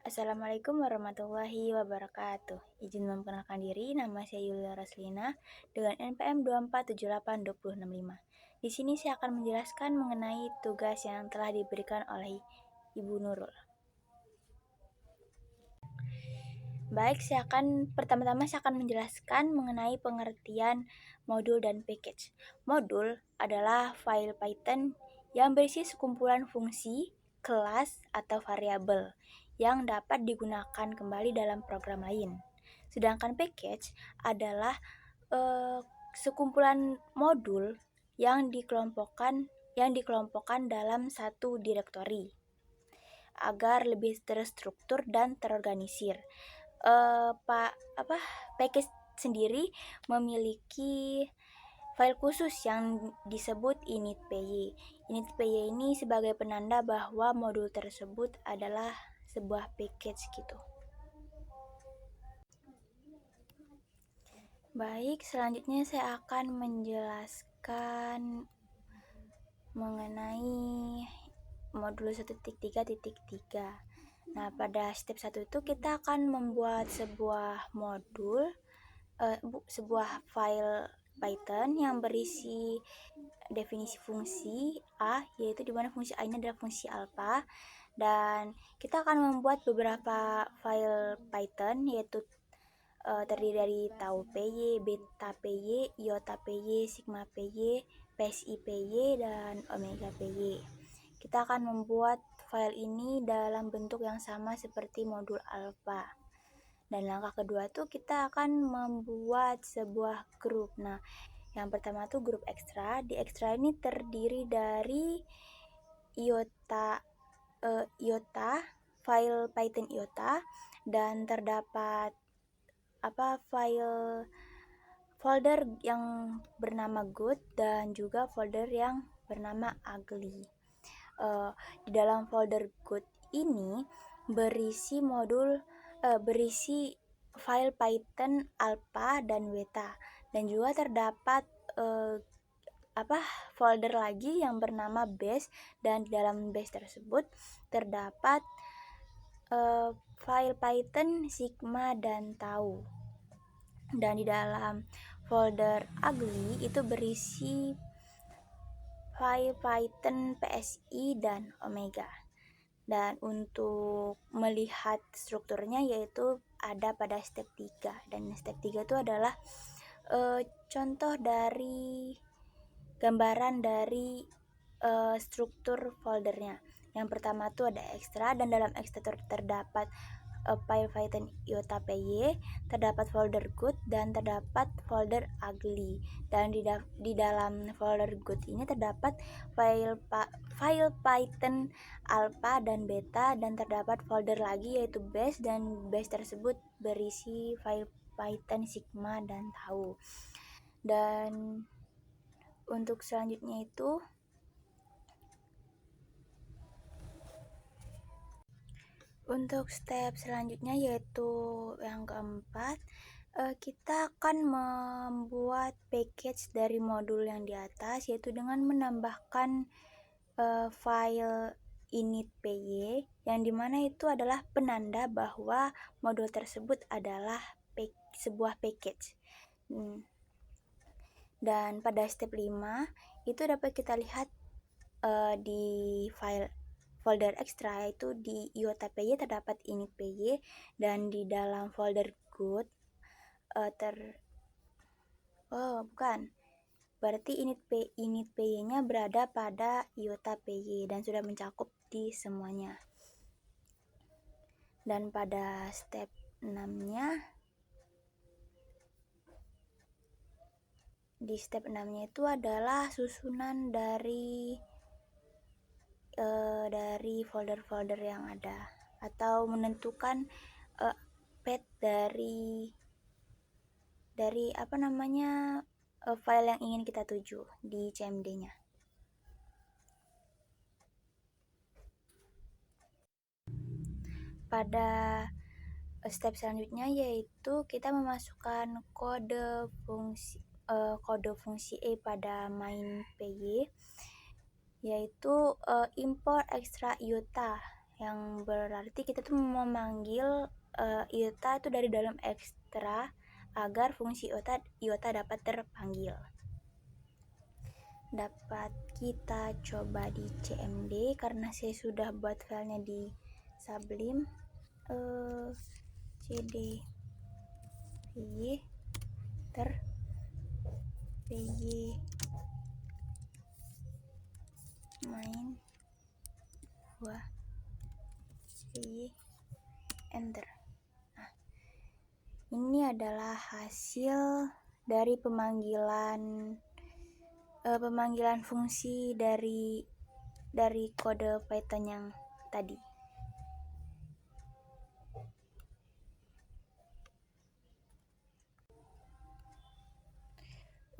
Assalamualaikum warahmatullahi wabarakatuh. Izin memperkenalkan diri, nama saya Yulia Raslina dengan NPM 2478265. Di sini saya akan menjelaskan mengenai tugas yang telah diberikan oleh Ibu Nurul. Baik, pertama-tama saya akan menjelaskan mengenai pengertian modul dan package. Modul adalah file Python yang berisi sekumpulan fungsi, kelas, atau variabel yang dapat digunakan kembali dalam program lain. Sedangkan package adalah sekumpulan modul yang dikelompokkan dalam satu direktori agar lebih terstruktur dan terorganisir. Package sendiri memiliki file khusus yang disebut init.py. Init.py ini sebagai penanda bahwa modul tersebut adalah sebuah package gitu. Baik, selanjutnya saya akan menjelaskan mengenai modul 1.3.3. Nah, pada step 1 itu kita akan membuat sebuah modul, sebuah file Python yang berisi definisi fungsi A, yaitu di mana fungsi A ini adalah fungsi alpha, dan kita akan membuat beberapa file Python, yaitu terdiri dari tau py, beta py, iota py, sigma py, psi py, dan omega py. Kita akan membuat file ini dalam bentuk yang sama seperti modul alpha. Dan langkah kedua tuh kita akan membuat sebuah grup. Nah, yang pertama tuh grup ekstra. Di ekstra ini terdiri dari iota file Python iota, dan terdapat folder yang bernama good dan juga folder yang bernama ugly. Di dalam folder good ini berisi file Python alpha dan beta, dan juga terdapat folder lagi yang bernama base, dan di dalam base tersebut terdapat file Python sigma dan tau. Dan di dalam folder ugly itu berisi file Python psi dan omega. Dan untuk melihat strukturnya yaitu ada pada step 3. Dan step 3 itu adalah contoh dari gambaran dari struktur foldernya. Yang pertama itu ada ekstra, dan dalam ekstra terdapat file Python iota py, terdapat folder good, dan terdapat folder ugly. Dan di dalam folder good ini terdapat file Python alpha dan beta, dan terdapat folder lagi yaitu base, dan base tersebut berisi file Python sigma dan tau. Dan untuk selanjutnya itu untuk step selanjutnya yaitu yang keempat, kita akan membuat package dari modul yang di atas, yaitu dengan menambahkan file init.py, yang dimana itu adalah penanda bahwa modul tersebut adalah sebuah package. Dan pada step 5 itu dapat kita lihat di folder ekstra, yaitu di iota py terdapat init.py, dan di dalam folder good berarti init.py-nya berada pada iota py dan sudah mencakup di semuanya. Dan pada step 6-nya, di step 6-nya itu adalah susunan dari folder-folder yang ada, atau menentukan path dari file yang ingin kita tuju di CMD-nya. Pada step selanjutnya yaitu kita memasukkan kode fungsi E pada main.py, yaitu import extra iota, yang berarti kita tuh memanggil iota itu dari dalam ekstra agar fungsi iota dapat terpanggil. Dapat kita coba di CMD karena saya sudah buat filenya di Sublime. CD PY ter PY main 2 PY enter. Nah, ini adalah hasil dari pemanggilan fungsi dari kode Python yang tadi.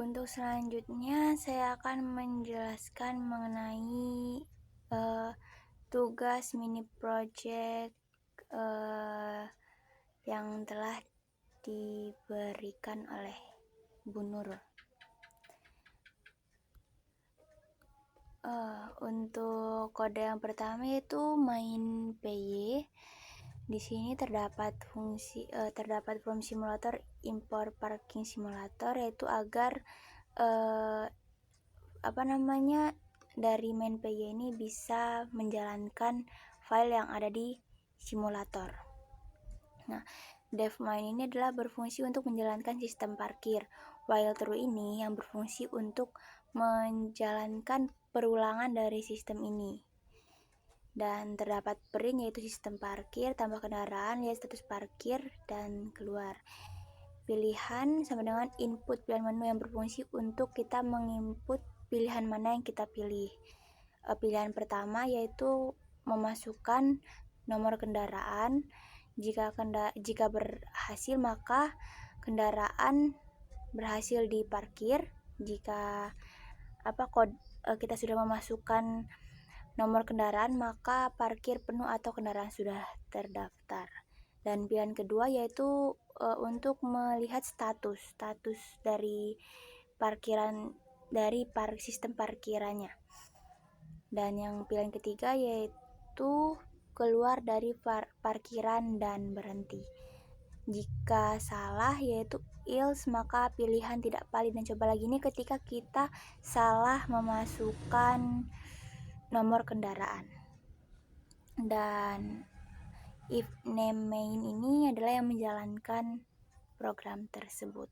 Untuk selanjutnya saya akan menjelaskan mengenai tugas mini project yang telah diberikan oleh Bu Nurul. Untuk kode yang pertama yaitu main PY. Di sini terdapat from simulator import parking simulator, yaitu agar dari main PY ini bisa menjalankan file yang ada di simulator. Nah, dev main ini adalah berfungsi untuk menjalankan sistem parkir, while true ini yang berfungsi untuk menjalankan perulangan dari sistem ini. Dan terdapat print yaitu sistem parkir, tambah kendaraan yaitu status parkir, dan keluar. Pilihan sama dengan input pilihan menu yang berfungsi untuk kita menginput pilihan mana yang kita pilih. Pilihan pertama yaitu memasukkan nomor kendaraan. Jika berhasil maka kendaraan berhasil diparkir. Jika kita sudah memasukkan nomor kendaraan maka parkir penuh atau kendaraan sudah terdaftar. Dan pilihan kedua yaitu untuk melihat status dari parkiran dari sistem parkirannya. Dan yang pilihan ketiga yaitu keluar dari parkiran dan berhenti. Jika salah yaitu else maka pilihan tidak valid. Dan coba lagi ini ketika kita salah memasukkan nomor kendaraan. Dan if name main ini adalah yang menjalankan program tersebut.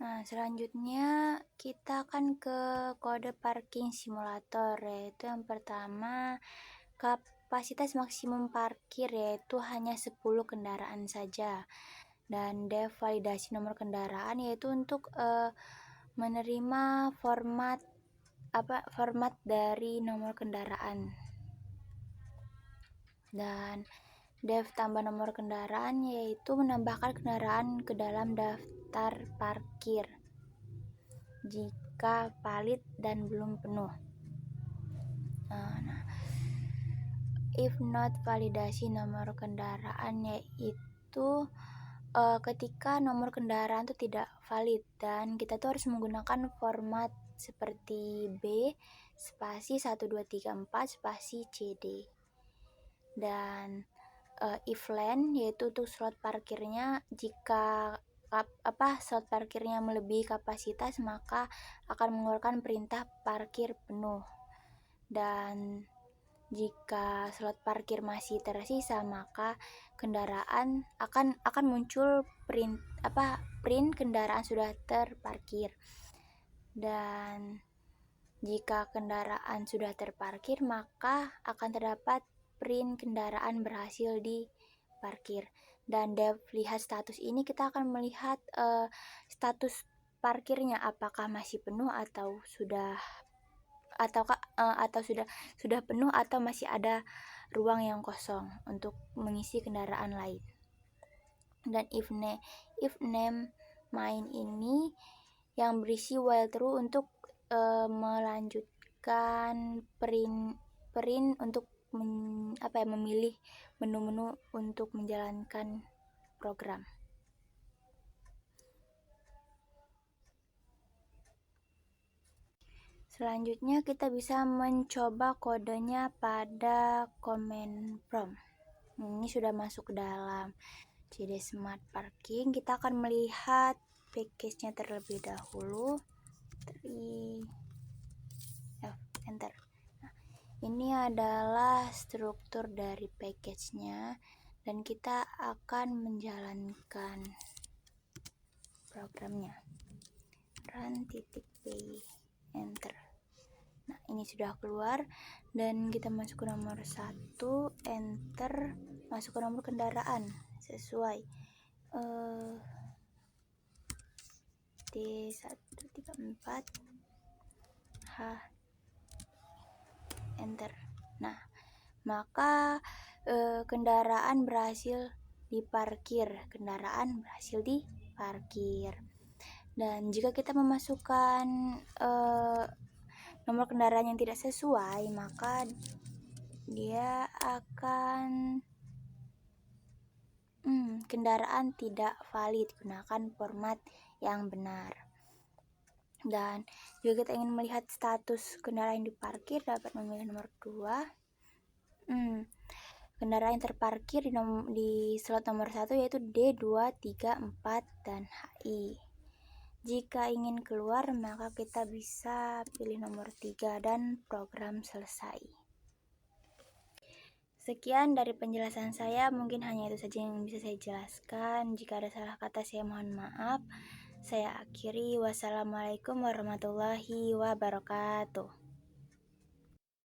Nah, selanjutnya kita akan ke kode parking simulator, yaitu yang pertama kapasitas maksimum parkir yaitu hanya 10 kendaraan saja. Dan dev validasi nomor kendaraan yaitu untuk menerima format dari nomor kendaraan. Dan dev tambah nomor kendaraan yaitu menambahkan kendaraan ke dalam daftar parkir jika valid dan belum penuh. Nah, if not validasi nomor kendaraan yaitu ketika nomor kendaraan itu tidak valid dan kita tuh harus menggunakan format seperti B spasi 1234 spasi CD. Dan if len yaitu untuk slot parkirnya, jika slot parkirnya melebihi kapasitas maka akan mengeluarkan perintah parkir penuh. Dan jika slot parkir masih tersisa maka kendaraan akan muncul print kendaraan sudah terparkir. Dan jika kendaraan sudah terparkir maka akan terdapat print kendaraan berhasil diparkir. Dan dev lihat status ini kita akan melihat status parkirnya apakah masih penuh atau sudah penuh atau masih ada ruang yang kosong untuk mengisi kendaraan lain. Dan if name main ini yang berisi while true untuk melanjutkan print untuk memilih menu-menu untuk menjalankan program. Selanjutnya kita bisa mencoba kodenya pada command prompt. Ini sudah masuk ke dalam CD Smart Parking. Kita akan melihat package-nya terlebih dahulu. Enter. Nah, ini adalah struktur dari package-nya dan kita akan menjalankan programnya. Run.py, enter. Nah, ini sudah keluar dan kita masuk ke nomor 1, enter, masuk ke nomor kendaraan sesuai D134 H, enter. Nah, maka kendaraan berhasil diparkir. Dan jika kita memasukkan nomor kendaraan yang tidak sesuai, maka dia akan kendaraan tidak valid, gunakan format yang benar. Dan jika kita ingin melihat status kendaraan yang diparkir, dapat memilih nomor 2. Kendaraan yang terparkir di slot nomor 1 yaitu D2, 3, 4, dan HI. Jika ingin keluar, maka kita bisa pilih nomor 3 dan program selesai. Sekian dari penjelasan saya, mungkin hanya itu saja yang bisa saya jelaskan. Jika ada salah kata, saya mohon maaf. Saya akhiri. Wassalamualaikum warahmatullahi wabarakatuh.